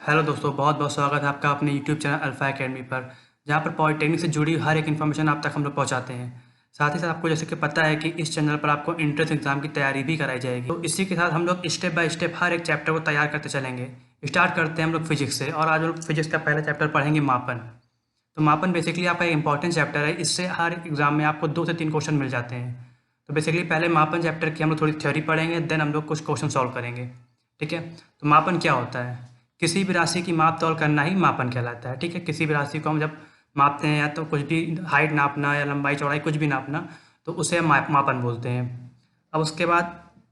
Hello दोस्तों, बहुत बहुत स्वागत है आपका अपने यूट्यूब चैनल अल्फ़ा एकेडमी पर, जहाँ पर पॉलिटेक्निक से जुड़ी हर एक इन्फॉर्मेशन आप तक हम लोग पहुँचाते हैं। साथ ही साथ आपको जैसे कि पता है कि इस चैनल पर आपको एंट्रेंस एग्ज़ाम की तैयारी भी कराई जाएगी। तो इसी के साथ हम लोग स्टेप बाय स्टेप हर एक चैप्टर को तैयार करते चलेंगे। स्टार्ट करते हैं हम लोग फिजिक्स से, और आज हम लोग फिजिक्स का पहला चैप्टर पढ़ेंगे मापन। तो मापन बेसिकली आपका एक इंपॉर्टेंट चैप्टर है। इससे हर एग्ज़ाम में आपको 2 से 3 क्वेश्चन मिल जाते हैं। तो बेसिकली पहले मापन चैप्टर की हम लोग थोड़ी थ्योरी पढ़ेंगे, देन हम लोग कुछ क्वेश्चन सॉल्व करेंगे। ठीक है। तो मापन क्या होता है? किसी भी राशि की माप तौल करना ही मापन कहलाता है। ठीक है। किसी भी राशि को हम जब मापते हैं, या तो कुछ भी हाइट नापना या लंबाई चौड़ाई कुछ भी नापना, तो उसे हम मापन बोलते हैं। अब उसके बाद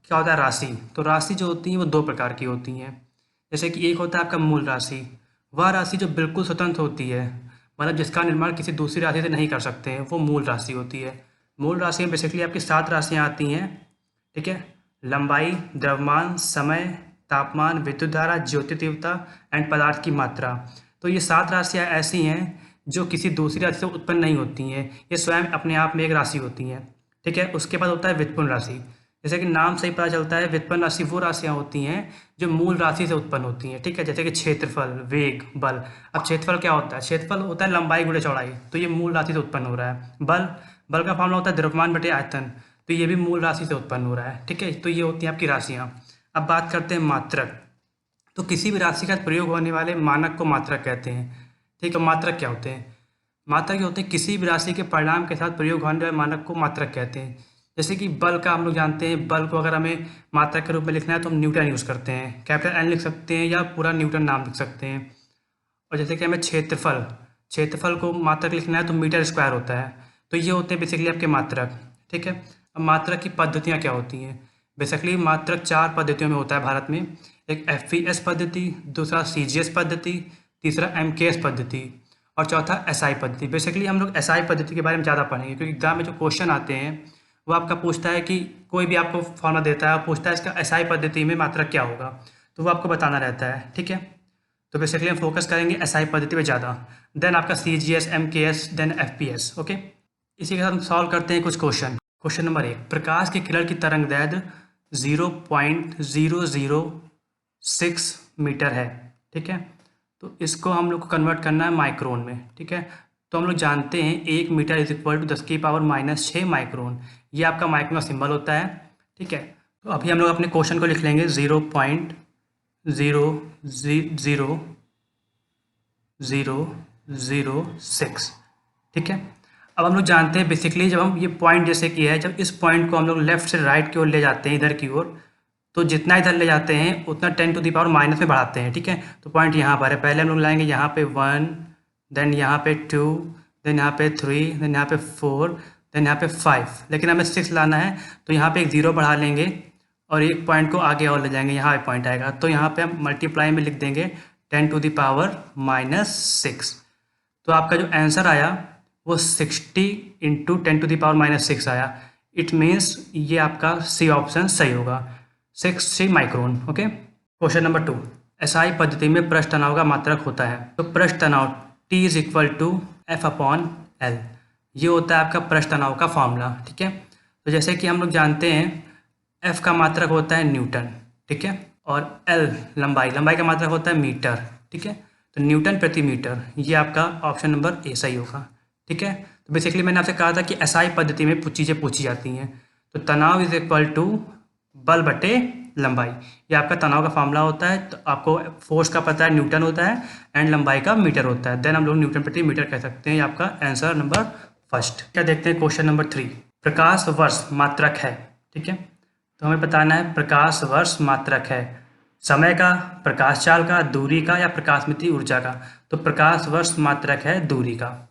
क्या होता है राशि। तो राशि जो होती है वो 2 प्रकार की होती हैं। जैसे कि एक होता है आपका मूल राशि। वह राशि जो बिल्कुल स्वतंत्र होती है, मतलब जिसका निर्माण किसी दूसरी राशि से नहीं कर सकते हैं, वो मूल राशि होती है। मूल राशि में बेसिकली आपकी 7 राशियाँ आती हैं। ठीक है। लंबाई, द्रव्यमान, समय, तापमान, विद्युत धारा, ज्योति तीव्रता एंड पदार्थ की मात्रा। तो ये 7 राशियाँ ऐसी हैं जो किसी दूसरी राशि से उत्पन्न नहीं होती हैं। ये स्वयं अपने आप में एक राशि होती हैं। ठीक है। उसके बाद होता है व्युत्पन्न राशि। जैसे कि नाम से ही पता चलता है, व्युत्पन्न राशि वो राशियाँ होती हैं जो मूल राशि से उत्पन्न होती हैं। ठीक है। जैसे कि क्षेत्रफल, वेग, बल। अब क्षेत्रफल क्या होता है? क्षेत्रफल होता है लंबाई गुणे चौड़ाई, तो ये मूल राशि से उत्पन्न हो रहा है। बल, बल का फॉर्मूला होता है द्रव्यमान बटे आयतन, तो ये भी मूल राशि से उत्पन्न हो रहा है। ठीक है। तो ये होती हैं आपकी राशियाँ। अब बात करते हैं मात्रक। तो किसी भी राशि का प्रयोग होने वाले मानक को मात्रक कहते हैं। ठीक है। मात्रक क्या होते हैं? मात्रक क्या होते हैं? किसी भी राशि के परिणाम के साथ प्रयोग होने वाले मानक को मात्रक कहते हैं। जैसे कि बल का हम लोग जानते हैं, बल को अगर हमें मात्रक के रूप में लिखना है तो हम न्यूटन यूज़ करते हैं, कैपिटल एन लिख सकते हैं या पूरा न्यूटन नाम लिख सकते हैं। और जैसे कि हमें क्षेत्रफल, क्षेत्रफल को मात्रक लिखना है तो मीटर स्क्वायर होता है। तो ये होते हैं बेसिकली आपके मात्रक। ठीक है। अब मात्रक की पद्धतियाँ क्या होती हैं? बेसिकली मात्रक 4 पद्धतियों में होता है भारत में। एक एफवीएस पद्धति, दूसरा सीजीएस पद्धति, तीसरा एमकेएस पद्धति, और चौथा एसआई पद्धति। बेसिकली हम लोग एसआई पद्धति के बारे में ज़्यादा पढ़ेंगे, क्योंकि एग्जाम में जो क्वेश्चन आते हैं वो आपका पूछता है कि कोई भी आपको फॉर्मूला देता है, पूछता है इसका एसआई पद्धति में मात्रक क्या होगा, तो वो आपको बताना रहता है। ठीक है। तो बेसिकली हम फोकस करेंगे एसआई पद्धति पे ज़्यादा, देन आपका CGS, MKS, then FPS. Okay. इसी के साथ हम सॉल्व करते हैं कुछ क्वेश्चन। क्वेश्चन नंबर 1, प्रकाश की किरण की तरंग दैर्ध्य 0.006 मीटर है। ठीक है। तो इसको हम लोग को कन्वर्ट करना है माइक्रोन में। ठीक है। तो हम लोग जानते हैं 1 metre is equal to 10⁻⁻6 micron. ये आपका माइक्रोन का सिंबल होता है। ठीक है। तो अभी हम लोग अपने क्वेश्चन को लिख लेंगे 0.00006। ठीक है। अब हम लोग जानते हैं बेसिकली, जब हम ये पॉइंट जैसे कि है, जब इस पॉइंट को हम लोग लेफ्ट से राइट की ओर ले जाते हैं, इधर की ओर, तो जितना इधर ले जाते हैं उतना 10⁻⁻ में बढ़ाते हैं। ठीक है। तो पॉइंट यहाँ पर है। पहले हम लोग लाएंगे यहाँ पे 1, देन यहाँ पे 2, देन यहाँ पे 3, देन यहाँ पे 4, देन यहाँ पे 5, लेकिन हमें 6 लाना है, तो यहाँ पे एक 0 बढ़ा लेंगे और एक पॉइंट को आगे और ले जाएंगे, यहाँ पे पॉइंट आएगा, तो यहाँ पे हम मल्टीप्लाई में लिख देंगे 10⁻⁻6। तो आपका जो आंसर आया वो 60 इंटू 10⁻⁻6 आया। इट मीन्स ये आपका सी ऑप्शन सही होगा, 6 micron. Okay. Question number 2, SI पद्धति में पृष्ठ तनाव का मात्रक होता है। तो पृष्ठ तनाव T is equal to F/L, ये होता है आपका पृष्ठ तनाव का फॉर्मूला। ठीक है। तो जैसे कि हम लोग जानते हैं F का मात्रक होता है न्यूटन। ठीक है। और L लंबाई, लंबाई का मात्रक होता है मीटर। ठीक है। तो न्यूटन प्रति मीटर, ये आपका ऑप्शन नंबर ए सही होगा। ठीक है। तो बेसिकली मैंने आपसे कहा था कि एसआई पद्धति में कुछ चीज़ें पूछी जाती हैं। तो तनाव इज इक्वल टू बल बटे लंबाई, ये आपका तनाव का फॉर्मूला होता है। तो आपको फोर्स का पता है न्यूटन होता है, एंड लंबाई का मीटर होता है, देन हम लोग न्यूटन प्रति मीटर कह सकते हैं। ये आपका आंसर नंबर फर्स्ट। क्या देखते हैं क्वेश्चन नंबर 3, प्रकाश वर्ष मात्रक है। ठीक है। तो हमें बताना है प्रकाश वर्ष मात्रक है समय का, प्रकाश चाल का, दूरी का, या प्रकाशमिति ऊर्जा का। तो प्रकाश वर्ष मात्रक है दूरी का।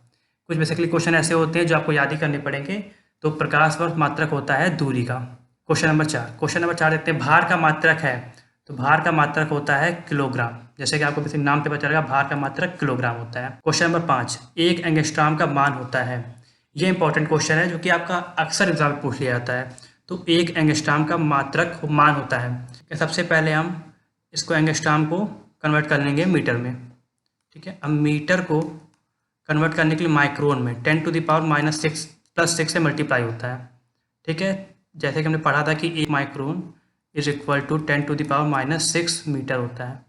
कुछ बेसिकली क्वेश्चन ऐसे होते हैं जो आपको याद ही करने पड़ेंगे। तो प्रकाश वर्ष मात्रक होता है दूरी का। क्वेश्चन नंबर 4, क्वेश्चन नंबर 4 देखते हैं, भार का मात्रक है। तो भार का मात्रक होता है किलोग्राम। जैसे कि आपको किसी नाम पे पता चलेगा, भार का मात्रक किलोग्राम होता है। क्वेश्चन नंबर 5, 1 एंगस्ट्रॉम का मान होता है। ये इंपॉर्टेंट क्वेश्चन है जो कि आपका अक्सर एग्जाम में पूछ लिया जाता है। तो 1 एंगस्ट्रॉम का मात्रक मान होता है। सबसे पहले हम इसको एंगस्ट्रॉम को कन्वर्ट कर लेंगे मीटर में। ठीक है। अब मीटर को कन्वर्ट करने के लिए माइक्रोन में 10⁻⁻6 प्लस 6 से मल्टीप्लाई होता है। ठीक है। जैसे कि हमने पढ़ा था कि 1 micron is equal to 10⁻⁻6 metre होता है।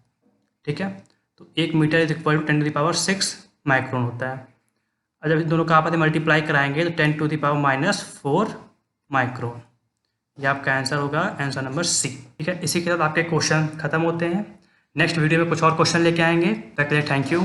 ठीक है। तो 1 metre is equal to 10⁻6 micron होता है। और जब इन दोनों का आपस में मल्टीप्लाई कराएंगे तो 10⁻⁻4 माइक्रोन। ये आपका आंसर होगा आंसर नंबर सी। ठीक है, इसी के साथ आपके क्वेश्चन खत्म होते हैं। नेक्स्ट वीडियो में कुछ और क्वेश्चन लेके आएंगे। तब तक के लिए थैंक यू।